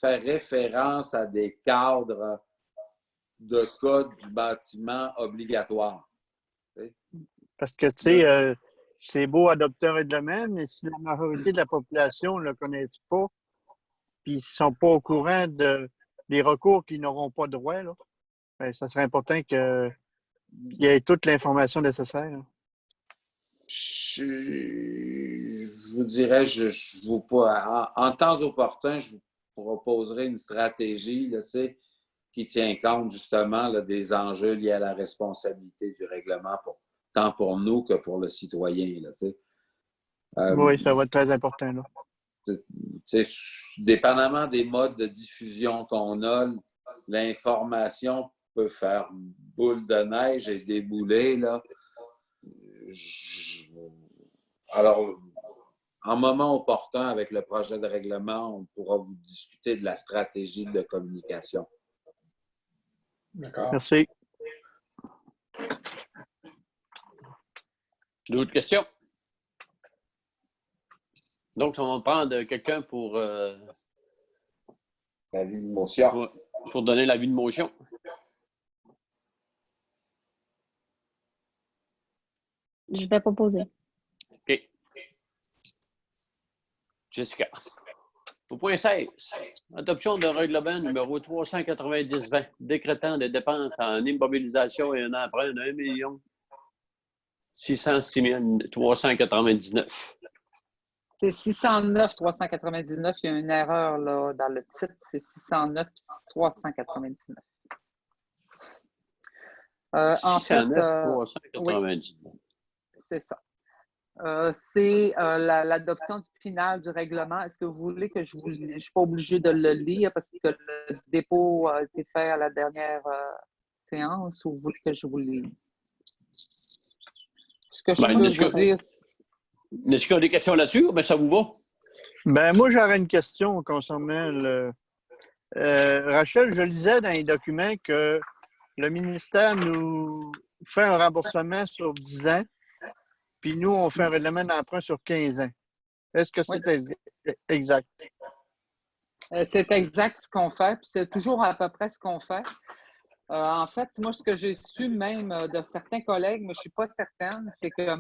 fait référence à des cadres de code du bâtiment obligatoire. Parce que, tu sais, c'est beau adopter un règlement, mais si la majorité de la population ne le connaisse pas, puis ils ne sont pas au courant des recours qu'ils n'auront pas droit, là, ben, ça serait important qu'il y ait toute l'information nécessaire. Là. Je vous dirais, en temps opportun, je vous proposerai une stratégie là, qui tient compte justement là, des enjeux liés à la responsabilité du règlement, tant pour nous que pour le citoyen. Là, Oui, ça va être très important. Là. Dépendamment des modes de diffusion qu'on a, l'information peut faire boule de neige et débouler. Là. Alors, en moment opportun, avec le projet de règlement, on pourra vous discuter de la stratégie de communication. D'accord. Merci. D'autres questions? Donc, on va prendre quelqu'un pour L'avis de motion. donner l'avis de motion. Je vais proposer. OK. Jessica. Au point 16, adoption de règlement numéro 390-20, décrétant des dépenses en immobilisation et un emprunt de 1 606 399. C'est 609 399. Il y a une erreur là, dans le titre. C'est 609 399. En 609 fait, 399. oui, c'est ça. C'est l'adoption finale du règlement. Est-ce que vous voulez que je vous le... Je ne suis pas obligée de le lire parce que le dépôt a été fait à la dernière séance, ou vous voulez que je vous le lise? Ce que je peux vous dire... Est-ce qu'il y a des questions là-dessus? Ben, ça vous va? Ben, moi, j'aurais une question concernant le. Rachel, je lisais dans les documents que le ministère nous fait un remboursement sur 10 ans, puis nous, on fait un règlement d'emprunt sur 15 ans. Est-ce que c'est exact? C'est exact ce qu'on fait, puis c'est toujours à peu près ce qu'on fait. En fait, moi, ce que j'ai su même de certains collègues, mais je ne suis pas certaine, c'est que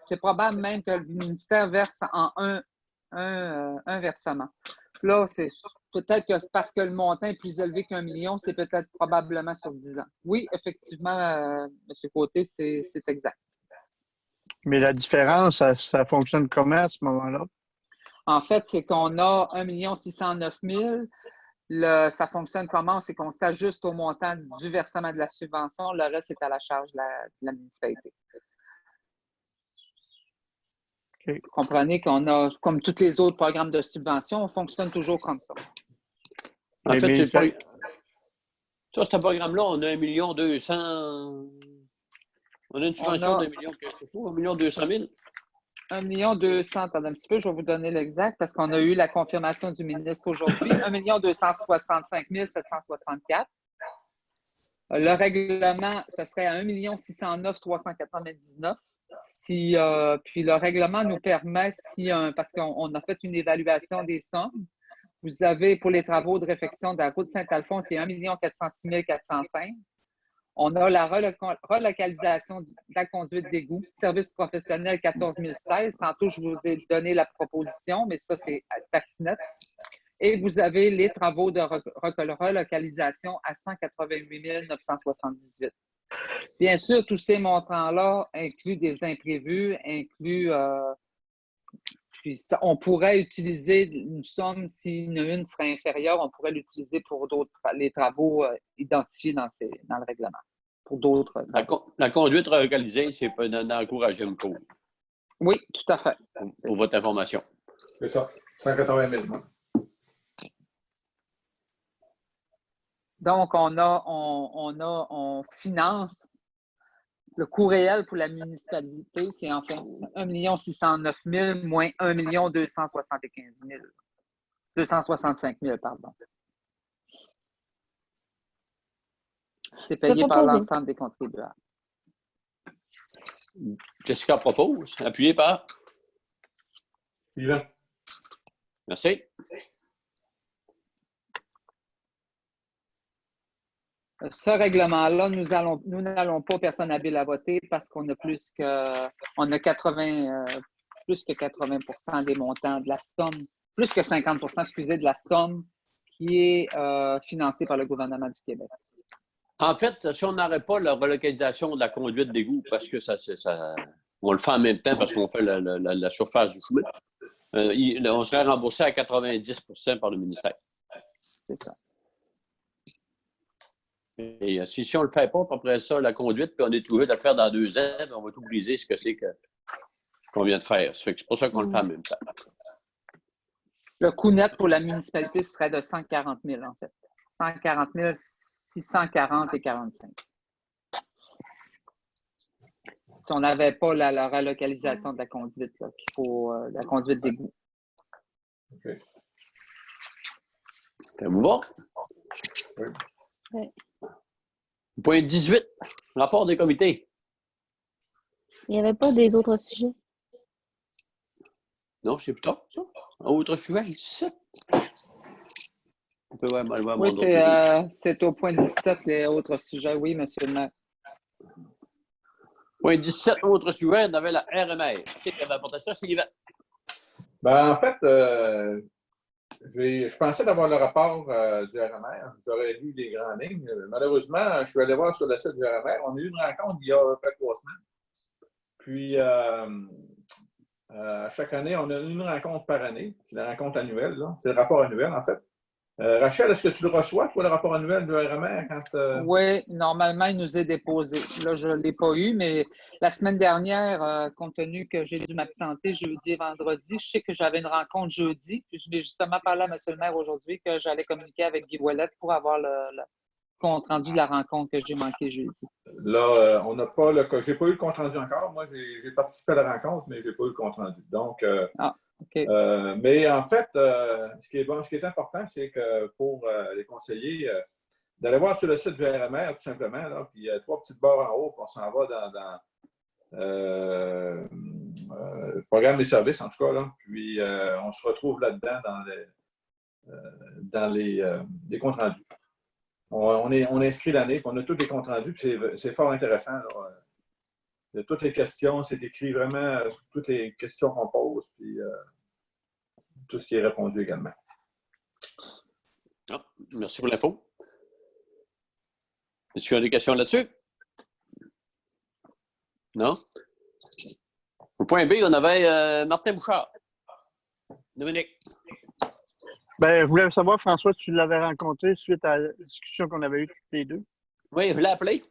c'est probable même que le ministère verse en un versement. Là, c'est peut-être que parce que le montant est plus élevé qu'1 million, c'est peut-être probablement sur 10 ans. Oui, effectivement, M. Côté, c'est exact. Mais la différence, ça fonctionne comment à ce moment-là? En fait, c'est qu'on a 1 609 000. Ça fonctionne comment? C'est qu'on s'ajuste au montant du versement de la subvention. Le reste est à la charge de la municipalité. Okay. Vous comprenez qu'on a, comme tous les autres programmes de subvention, on fonctionne toujours comme ça. En fait, ce programme-là, on a 1 200 000. On a une subvention d'1 million quelque chose, 1 200 000. 1 200 000, attendez un petit peu, je vais vous donner l'exact parce qu'on a eu la confirmation du ministre aujourd'hui. 1 265 764. Le règlement, ce serait à 1 609 399. Puis le règlement nous permet, parce qu'on a fait une évaluation des sommes, vous avez pour les travaux de réfection de la route Saint-Alphonse, c'est 1 406 405. On a la relocalisation de la conduite d'égout, service professionnel 14 016. Tantôt, je vous ai donné la proposition, mais ça, c'est taxinette. Et vous avez les travaux de relocalisation à 188 978. Bien sûr, tous ces montants-là incluent des imprévus, puis ça, on pourrait utiliser une somme, si une serait inférieure, on pourrait l'utiliser pour les travaux identifiés dans le règlement. Pour d'autres. La conduite relocalisée, c'est dans le cours à GEMCO. Oui, tout à fait. Pour votre information. C'est ça, 180 000. Donc, on finance le coût réel pour la municipalité, c'est en fait 1 609 000 moins 1 275 000. 265 000, pardon. C'est payé par l'ensemble des contribuables. Jessica propose, appuyé par. Yvan. Merci. Ce règlement-là, nous n'allons pas personne habile à voter parce qu'on a plus que 80% des montants de la somme, plus que 50%, excusez, de la somme qui est financée par le gouvernement du Québec. En fait, si on n'arrête pas la relocalisation de la conduite d'égout, parce que on le fait en même temps parce qu'on fait la surface du chemin, on serait remboursé à 90% par le ministère. C'est ça. Et si on ne le fait pas, après ça, la conduite, puis on est obligé de le faire dans 2 ans, puis on va tout briser ce que c'est qu'on vient de faire. C'est pour ça qu'on le fait en même temps. Le coût net pour la municipalité serait de 140 000, en fait. 140 640 et 45. Si on n'avait pas la relocalisation de la conduite, là, la conduite d'égout. OK. Ça vous va? Oui. Oui. Point 18, rapport des comités. Il n'y avait pas des autres sujets? Non, c'est plus tard, ça. Autre sujet, 17. On peut voir Oui, mon autre c'est au point 17, c'est autre sujet. Oui, monsieur le maire. Point 17, autre sujet, on avait la RMR. Qui avait apporté ça, Sylvain? Ben, en fait, je pensais d'avoir le rapport du RMR. J'aurais lu les grandes lignes. Malheureusement, je suis allé voir sur le site du RMR. On a eu une rencontre il y a à peu près 3 semaines. Puis, chaque année, on a une rencontre par année. C'est la rencontre annuelle. C'est le rapport annuel, en fait. Rachel, est-ce que tu le reçois, toi, le rapport annuel du RMR? Oui, normalement, il nous est déposé. Là, je ne l'ai pas eu, mais la semaine dernière, compte tenu que j'ai dû m'absenter jeudi et vendredi, je sais que j'avais une rencontre jeudi, puis je l'ai justement parlé à M. le maire aujourd'hui que j'allais communiquer avec Guy Ouellette pour avoir le compte rendu de la rencontre que j'ai manqué jeudi. Là, on n'a pas le. J'ai pas eu le compte rendu encore. Moi, j'ai participé à la rencontre, mais je n'ai pas eu le compte rendu. Donc, OK. mais en fait, ce qui est important, c'est que pour les conseillers, d'aller voir sur le site du RMR, tout simplement, là, puis il y a 3 petites barres en haut, puis on s'en va dans le programme des services, en tout cas, là, puis on se retrouve là-dedans dans les comptes rendus. On inscrit l'année, puis on a tous les comptes rendus, puis c'est fort intéressant. Là. De toutes les questions, c'est écrit vraiment toutes les questions qu'on pose, puis tout ce qui est répondu également. Ah, merci pour l'info. Est-ce qu'il y a des questions là-dessus? Non? Au point B, on avait Martin Bouchard. Dominique. Ben, je voulais savoir, François, tu l'avais rencontré suite à la discussion qu'on avait eue toutes les deux. Oui, je l'ai appelé.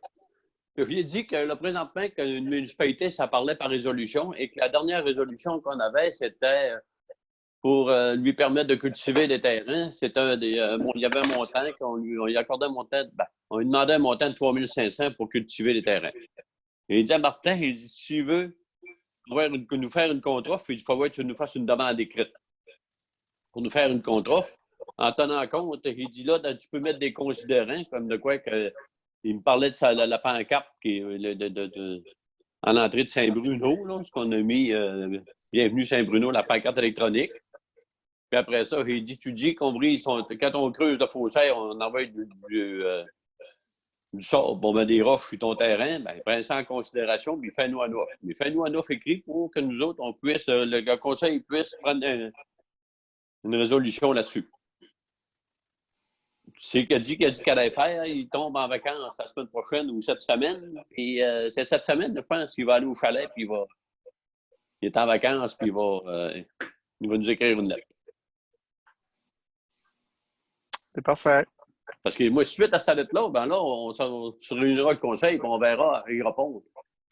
Je lui ai dit que là, présentement, qu'une municipalité, ça parlait par résolution et que la dernière résolution qu'on avait, c'était pour lui permettre de cultiver les terrains. C'était il y avait un montant qu'on lui accordait un montant, on lui demandait un montant de 3 500 pour cultiver les terrains. Et il dit à Martin, il dit, si tu veux nous faire une contre-offre, il faut que tu nous fasses une demande écrite. Pour nous faire une contre-offre, en tenant compte, il dit là, tu peux mettre des considérants, comme de quoi que. Il me parlait de la pancarte qui est à l'entrée de Saint-Bruno, là, ce qu'on a mis Bienvenue Saint-Bruno, la pancarte électronique. Puis après ça, j'ai dit, tu dis qu'on brise, quand on creuse le faussaire, on envoie du sable, bon, ben, des roches sur ton terrain, ben, prends ça en considération, puis fais-nous un offre. Mais fais-nous un offre écrit pour que nous autres, on puisse, le conseil puisse prendre une résolution là-dessus. C'est qu'il a dit qu'elle allait faire, il tombe en vacances la semaine prochaine ou cette semaine. Et c'est cette semaine, je pense, qu'il va aller au chalet, puis il est en vacances, puis il va nous écrire une lettre. C'est parfait. Parce que moi, suite à cette lettre-là, ben là, on se réunira le conseil, puis on verra, il répond.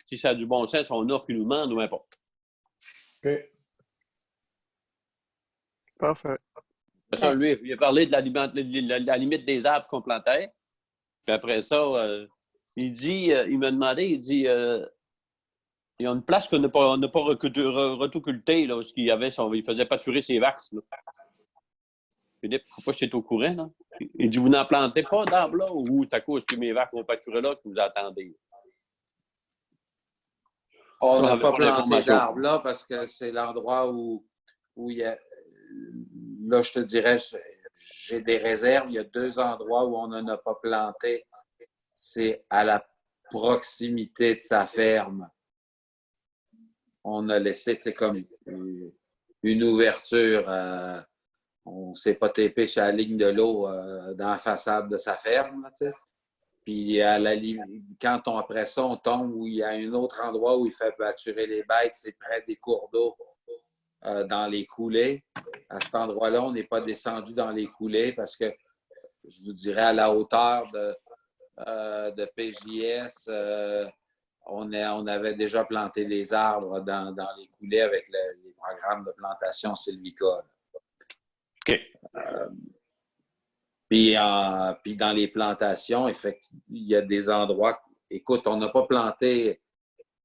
Si ça a du bon sens, on offre qu'il nous demande ou n'importe. OK. Parfait. Ça, lui, il a parlé de la limite des arbres qu'on plantait. Puis après ça, il m'a demandé, il dit, il y a une place qu'on n'a pas retocultée, là, parce il faisait pâturer ses vaches. Là. Philippe, je ne sais pas si tu es au courant. Là. Il dit, vous n'en plantez pas d'arbres là, ou c'est à cause que mes vaches vont pâturer là que vous attendez. On n'a avait pas pas planté l'information. d'arbres là parce que c'est l'endroit où il y a. Là, je te dirais, j'ai des réserves. Il y a 2 endroits où on n'en a pas planté. C'est à la proximité de sa ferme. On a laissé, tu sais, comme une ouverture. On ne s'est pas tapé sur la ligne de l'eau dans la façade de sa ferme, tu sais. Puis quand après ça, on tombe où il y a un autre endroit où il fait pâturer les bêtes, c'est près des cours d'eau, dans les coulées. À cet endroit-là, on n'est pas descendu dans les coulées parce que, je vous dirais, à la hauteur de PJS, on avait déjà planté des arbres dans les coulées avec les programmes de plantation sylvicole. OK. Puis dans les plantations, effectivement, il y a des endroits. Écoute, on n'a pas planté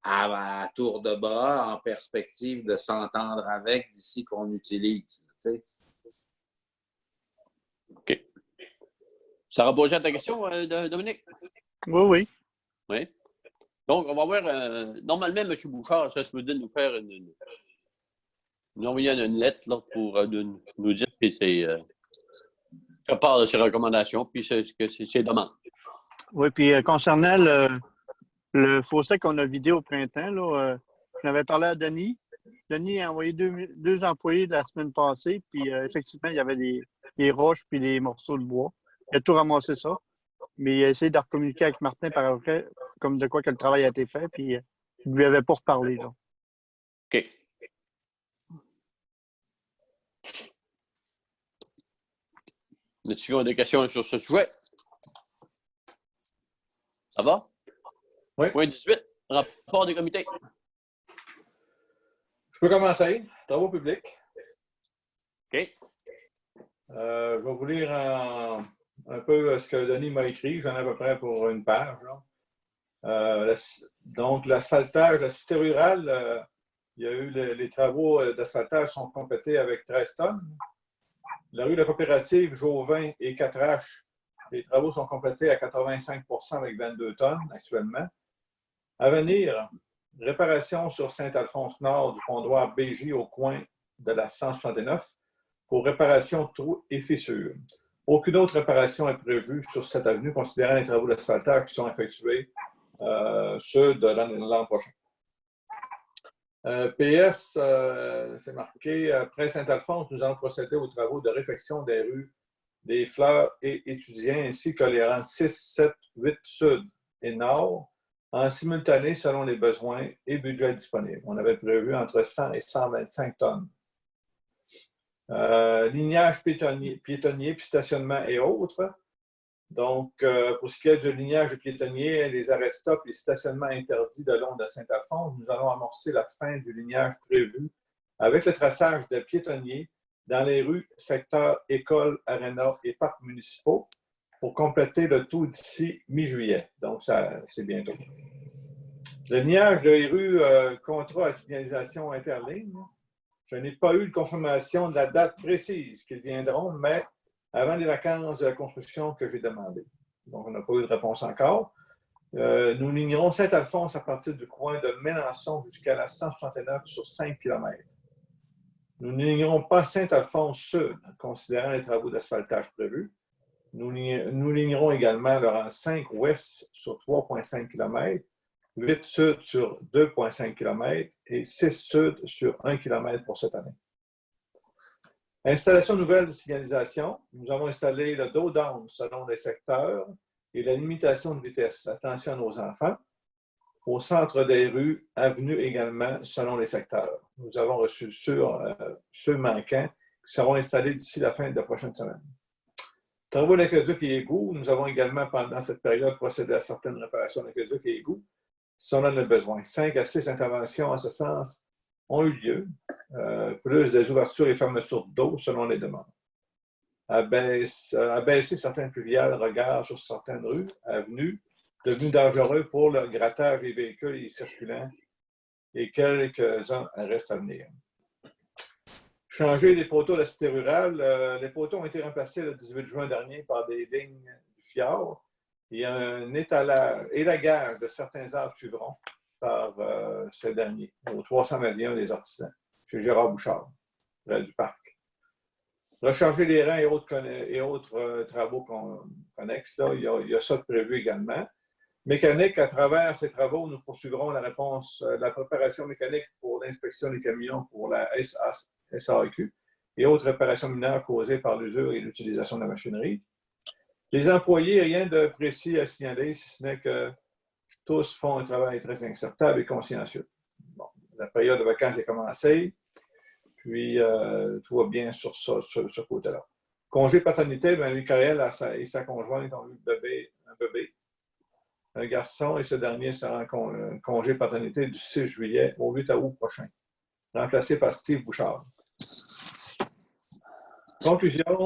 à tour de bras en perspective de s'entendre avec d'ici qu'on utilise. Tu sais. OK. Ça répond à ta question, Dominique? Oui. Oui. Donc, on va voir. Normalement, M. Bouchard, ça se peut nous faire nous envoyer une lettre là, pour nous dire que c'est. Part de ses recommandations, puis c'est ses demandes. Oui, puis concernant le fossé qu'on a vidé au printemps, là, j'en avais parlé à Denis. Denis a envoyé deux employés la semaine passée, puis effectivement, il y avait des roches puis des morceaux de bois. Il a tout ramassé ça, mais il a essayé de recommuniquer avec Martin par après, comme de quoi que le travail a été fait, puis il ne lui avait pas reparlé. Là. OK. As-tu des questions sur ce sujet? Ça va? Oui. Point 18, rapport des comités. Je peux commencer. Travaux publics. OK. Je vais vous lire un peu ce que Denis m'a écrit. J'en ai à peu près pour une page. Donc, l'asphaltage, la cité rurale, il y a eu les travaux d'asphaltage sont complétés avec 13 tonnes. La rue de la coopérative Jauvin et 4H, les travaux sont complétés à 85 avec 22 tonnes actuellement. À venir, réparation sur Saint-Alphonse-Nord du pondoir BJ au coin de la 169 pour réparation de trous et fissures. Aucune autre réparation est prévue sur cette avenue, considérant les travaux d'asphaltage qui sont effectués ceux de l'an prochain. PS, c'est marqué, après Saint-Alphonse, nous allons procéder aux travaux de réfection des rues des Fleurs et Étudiants, ainsi que les rangs 6, 7, 8 sud et nord, en simultané selon les besoins et budgets disponibles. On avait prévu entre 100 et 125 tonnes. Lignage piétonnier, puis stationnement et autres. Donc, pour ce qui est du lignage piétonnier, les arrêts-stop et stationnements interdits de long de Saint-Alphonse, nous allons amorcer la fin du lignage prévu avec le traçage de piétonniers dans les rues, secteurs, écoles, arénas et parcs municipaux pour compléter le tout d'ici mi-juillet. Donc, ça, c'est bientôt. Le lignage des rues, contrat à signalisation interligne, je n'ai pas eu de confirmation de la date précise qu'ils viendront, mais avant les vacances de la construction que j'ai demandé. Donc, on n'a pas eu de réponse encore. Nous lignerons Saint-Alphonse à partir du coin de Mélençon jusqu'à la 169 sur 5 km. Nous ne lignerons pas Saint-Alphonse-Sud, considérant les travaux d'asphaltage prévus. Nous lignerons également le rang 5 ouest sur 3,5 km, 8 sud sur 2,5 km et 6 sud sur 1 km pour cette année. Installation nouvelle de signalisation. Nous avons installé le dos down selon les secteurs et la limitation de vitesse. Attention à nos enfants. Au centre des rues, avenues également selon les secteurs. Nous avons reçu ceux manquants qui seront installés d'ici la fin de la prochaine semaine. Travaux d'aqueduc et égouts. Nous avons également, pendant cette période, procédé à certaines réparations d'aqueduc et égouts selon le besoin. 5 à 6 interventions en ce sens ont eu lieu, plus des ouvertures et fermetures d'eau selon les demandes. Abaisser certains pluviales, regards sur certaines rues, avenues, devenus dangereux pour le grattage des véhicules et circulants, et quelques-uns restent à venir. Changer les poteaux de la cité rurale. Les poteaux ont été remplacés le 18 juin dernier par des lignes du fjord. Il y a un élagage de certains arbres suivront. par ce dernier, au 321 des Artisans, chez Gérard Bouchard, près du parc. Recharger les reins et autres travaux connexes, là, il y a ça de prévu également. Mécanique, à travers ces travaux, nous poursuivrons la préparation mécanique pour l'inspection des camions pour la SAQ et autres réparations mineures causées par l'usure et l'utilisation de la machinerie. Les employés, rien de précis à signaler, si ce n'est que tous font un travail très acceptable et consciencieux. Bon, la période de vacances est commencée. Puis, tout va bien sur ce côté-là. Congé paternité, bien, Michael et sa conjointe ont eu un bébé, un garçon, et ce dernier sera en congé paternité du 6 juillet au 8 août prochain, remplacé par Steve Bouchard. Conclusion,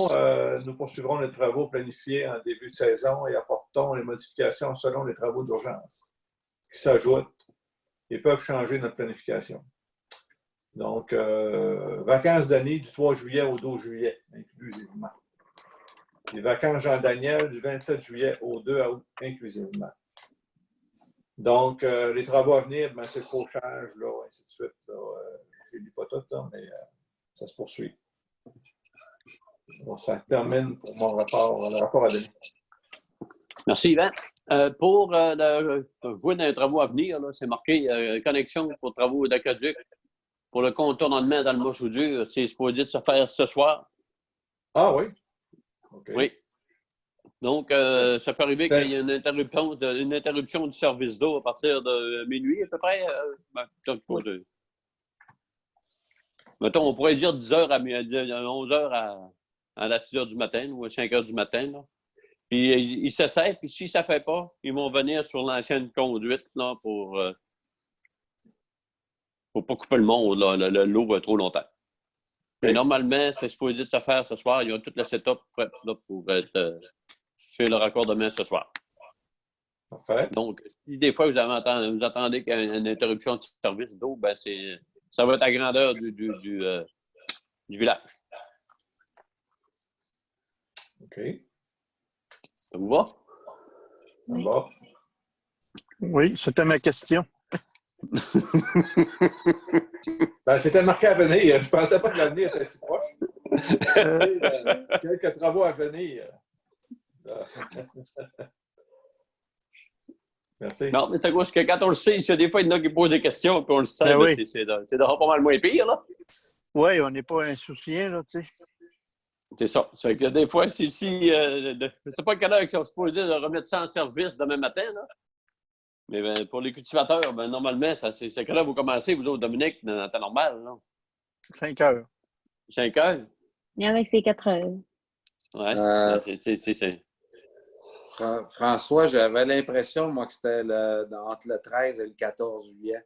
nous poursuivrons les travaux planifiés en début de saison et apportons les modifications selon les travaux d'urgence qui s'ajoutent et peuvent changer notre planification. Donc, vacances d'année du 3 juillet au 12 juillet, inclusivement. Les vacances Jean-Daniel du 27 juillet au 2 août, inclusivement. Donc, les travaux à venir, ben, c'est le fauchage, là, ainsi de suite. Je ne lis pas tout, là, mais ça se poursuit. Donc, ça termine pour mon le rapport à donner. Merci, Yvan. Pour vous, dans les travaux à venir, c'est marqué connexion pour travaux d'aqueduc. Pour le contournement dans le Moche-Soudure, c'est supposé de se faire ce soir. Ah oui? Okay. Oui. Donc, ça peut arriver qu'il y ait une interruption du service d'eau à partir de minuit à peu près. Mettons, on pourrait dire 10h à 11h à 6h du matin ou à 5h du matin. Là. Puis ils s'essaient, puis si ça ne fait pas, ils vont venir sur l'ancienne conduite là, pour ne pas couper le monde, l'eau va trop longtemps. Mais oui. Normalement, c'est supposé de se faire ce soir. Ils ont tout le setup fait là, pour faire le raccordement ce soir. Parfait. Donc, si des fois vous attendez qu'il y ait une interruption de service d'eau, ben ça va être à grandeur du village. OK. Ça vous va? Oui. Bon. Oui, c'était ma question. Ben, c'était marqué à venir. Je ne pensais pas que l'avenir était si proche. Quelques travaux à venir. Merci. Non, mais c'est quoi? Parce que quand on le sait, il y a des fois, il y en a qui posent des questions, puis on le sait, Ben oui. c'est déjà pas mal moins pire, là. Oui, on n'est pas insouciant, là, tu sais. C'est ça. Ça fait que des fois, je ne sais pas quelle heure ils sont supposés de remettre ça en service demain matin, là. Mais ben, pour les cultivateurs, ben, normalement, c'est quelle heure vous commencez, vous autres, Dominique, dans temps normal, là? 5 heures. 5 heures? Il y en a que c'est 4 heures. Oui, c'est... François, j'avais l'impression, moi, que c'était entre le 13 et le 14 juillet.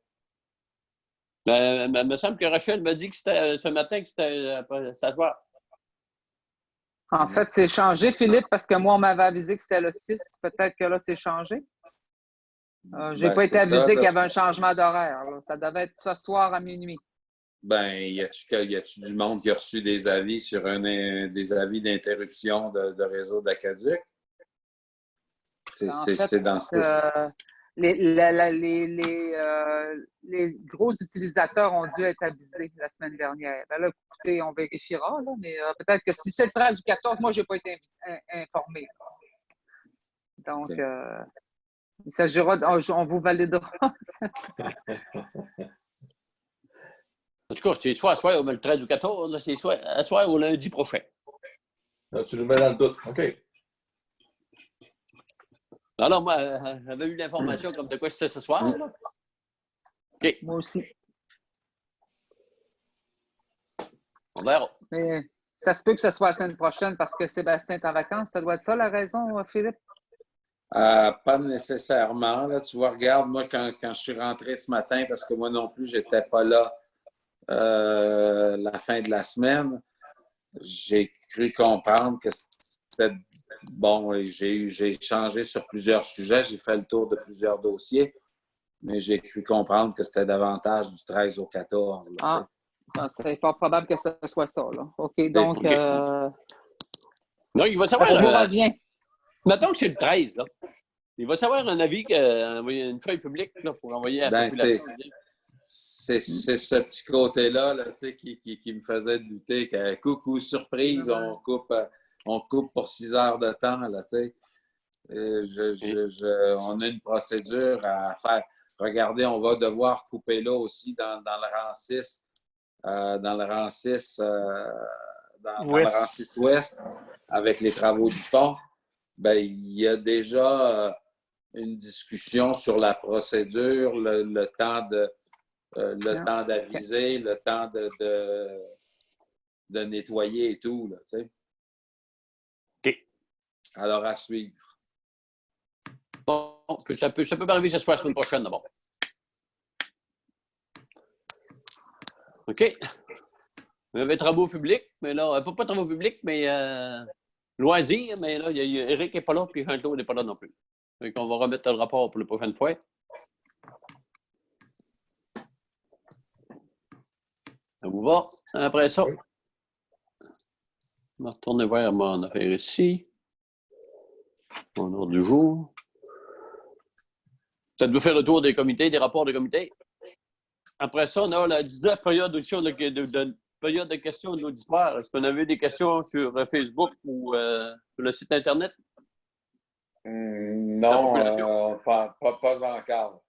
Ben, il me semble que Rachel m'a dit que c'était ce matin que c'était ça se voit. En fait, c'est changé, Philippe, parce que moi, on m'avait avisé que c'était le 6. Peut-être que là, c'est changé. Je n'ai pas été avisé qu'il y avait un changement d'horaire. Ça devait être ce soir à minuit. Ben, y a-tu du monde qui a reçu des avis sur des avis d'interruption de réseau d'Aqueduc? C'est dans ce... Les gros utilisateurs ont dû être avisés la semaine dernière. Ben là, écoutez, on vérifiera, là, mais peut-être que si c'est le 13 ou 14, moi, je n'ai pas été informé. Donc, il s'agira, on vous validera. En tout cas, c'est soit le 13 ou 14, là, c'est soit au lundi prochain. Là, tu nous mets dans le doute. OK. Alors, moi, j'avais eu l'information comme de quoi c'était ce soir. Là. OK. Moi aussi. On verra. Mais ça se peut que ce soit la semaine prochaine parce que Sébastien est en vacances. Ça doit être ça la raison, Philippe? Pas nécessairement. Là, tu vois, regarde, moi, quand je suis rentré ce matin, parce que moi non plus, je n'étais pas là la fin de la semaine, j'ai cru comprendre que c'était bon. J'ai échangé sur plusieurs sujets, j'ai fait le tour de plusieurs dossiers, mais j'ai cru comprendre que c'était davantage du 13 au 14. Là, c'est fort probable que ce soit ça. Là. OK, donc... Okay. Donc, il va savoir... on vous revient. Mettons que c'est le 13, là. Il va savoir un avis, une feuille publique là, pour envoyer à la Ben, population. c'est ce petit côté-là là, tu sais, qui me faisait douter que, coucou, surprise, on coupe pour 6 heures de temps. Là, tu sais. On a une procédure à faire. Regardez, on va devoir couper là aussi dans le rang 6. Dans le rang 6, dans le rang 6 ouest, avec les travaux du pont. Ben, il y a déjà une discussion sur la procédure, le temps d'aviser, le temps de nettoyer et tout. Là, tu sais. OK. Alors, à suivre. Bon, ça peut arriver ce soir la semaine prochaine d'abord. OK. On avait travaux publics, mais là, pas travaux publics, mais loisirs, mais là, Eric n'est pas là, puis Jean-Claude n'est pas là non plus. Donc, on va remettre le rapport pour la prochaine fois. Ça vous va? Après ça, on va retourner vers mon affaire ici. Mon ordre du jour. Peut-être vous faire le tour des comités, des rapports des comités. Après ça, on a la 19 période d'audition période de questions de l'auditoire. Est-ce qu'on avait des questions sur Facebook ou sur le site Internet? Non, pas encore.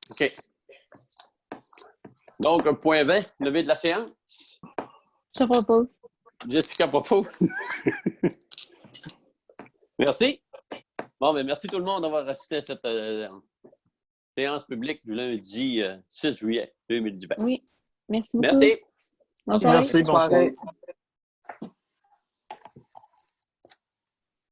OK. Donc, point 20, levé de la séance. Je propose. Jessica propose. Merci. Bon, bien, merci tout le monde d'avoir assisté à cette séance publique du lundi 6 juillet 2020. Oui. Merci beaucoup. Merci. Bonne soirée. Merci, bonsoir.